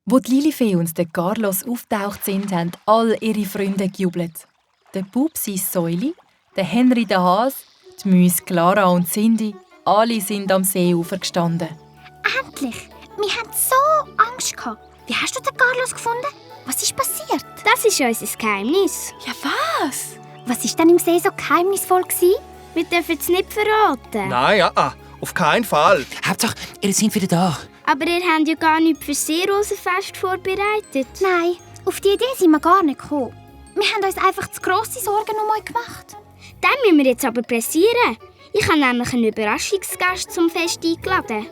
Wo die Lilifee und der Carlos auftaucht sind, haben all ihre Freunde gejubelt. Der Bub sein Säuli, der Henry der Hase, die Mäuse Clara und Cindy, alle sind am Seeufer gestanden. Endlich! Wir hatten so Angst gehabt. Wie hast du den Carlos gefunden? Was ist passiert? Das ist unser Geheimnis. Ja, was? Was war denn im See so geheimnisvoll gewesen? Wir dürfen es nicht verraten. Nein, auf keinen Fall. Hauptsache, ihr seid wieder da. Aber ihr habt ja gar nichts für das Seerosenfest vorbereitet. Nein, auf die Idee sind wir gar nicht gekommen. Wir haben uns einfach zu grosse Sorgen um euch gemacht. Den müssen wir jetzt aber pressieren. Ich habe nämlich einen Überraschungsgast zum Fest eingeladen.